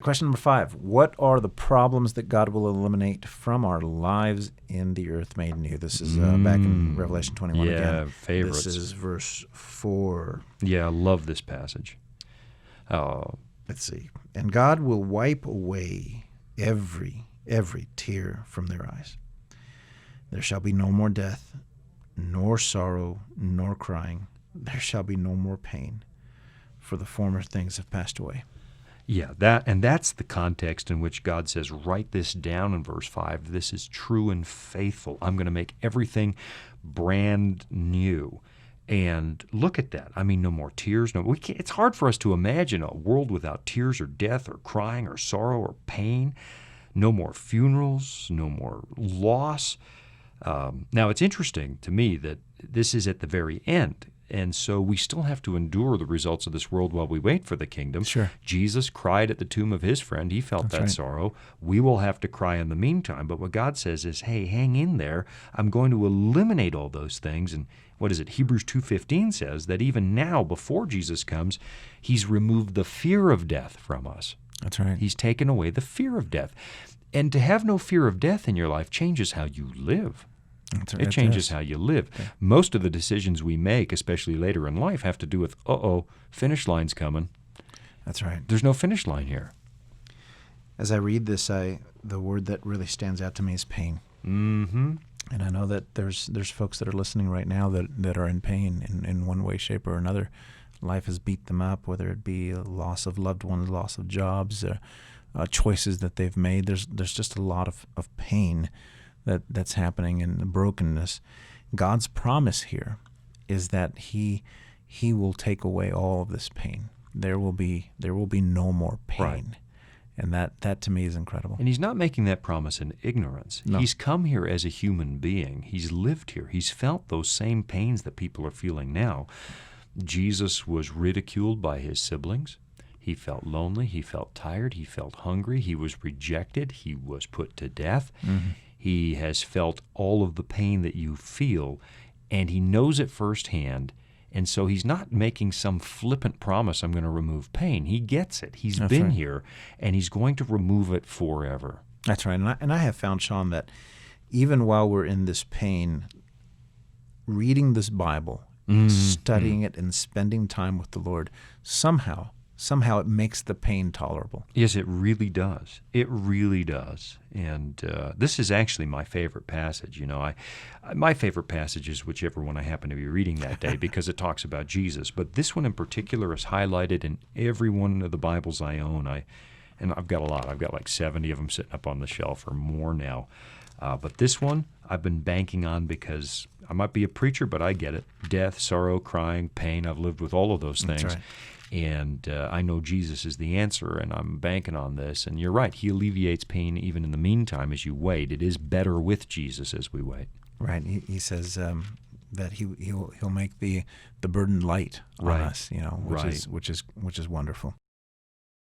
Question number 5. What are the problems that God will eliminate from our lives in the earth made new? This is back in Revelation 21 again. Yeah, favorites. This is verse 4. Yeah, I love this passage. Let's see. And God will wipe away every tear from their eyes. There shall be no more death, nor sorrow, nor crying. There shall be no more pain, for the former things have passed away. Yeah, that's the context in which God says, write this down in verse 5. This is true and faithful. I'm going to make everything brand new. And look at that. I mean, no more tears. It's hard for us to imagine a world without tears or death or crying or sorrow or pain. No more funerals, no more loss. Now, it's interesting to me that this is at the very end. And so we still have to endure the results of this world while we wait for the kingdom. Sure. Jesus cried at the tomb of his friend. He felt that sorrow. We will have to cry in the meantime. But what God says is, hey, hang in there. I'm going to eliminate all those things. And what is it? Hebrews 2:15 says that even now, before Jesus comes, he's removed the fear of death from us. That's right. He's taken away the fear of death. And to have no fear of death in your life changes how you live. It changes how you live. Yeah. Most of the decisions we make, especially later in life, have to do with, finish line's coming. That's right. There's no finish line here. As I read this, the word that really stands out to me is pain. Mm-hmm. And I know that there's folks that are listening right now that are in pain in one way, shape, or another. Life has beat them up, whether it be a loss of loved ones, loss of jobs, choices that they've made. There's just a lot of pain that's happening in the brokenness. God's promise here is that He will take away all of this pain. There will be no more pain. Right. And that to me is incredible. And he's not making that promise in ignorance. No. He's come here as a human being. He's lived here. He's felt those same pains that people are feeling now. Jesus was ridiculed by his siblings. He felt lonely. He felt tired. He felt hungry. He was rejected. He was put to death. Mm-hmm. He has felt all of the pain that you feel, and he knows it firsthand. And so he's not making some flippant promise, I'm going to remove pain. He gets it. He's That's been right. here, and he's going to remove it forever. That's right. And I have found, Sean, that even while we're in this pain, reading this Bible, studying it, and spending time with the Lord, somehow it makes the pain tolerable. Yes, it really does. It really does. And this is actually my favorite passage. My favorite passage is whichever one I happen to be reading that day because it talks about Jesus. But this one in particular is highlighted in every one of the Bibles I own. And I've got a lot. I've got like 70 of them sitting up on the shelf or more now. But this one I've been banking on because I might be a preacher, but I get it. Death, sorrow, crying, pain. I've lived with all of those things. That's right. And I know Jesus is the answer, and I'm banking on this. And you're right. He alleviates pain even in the meantime as you wait. It is better with Jesus as we wait. Right. He says that he'll make the burden light on Right. us, which is wonderful.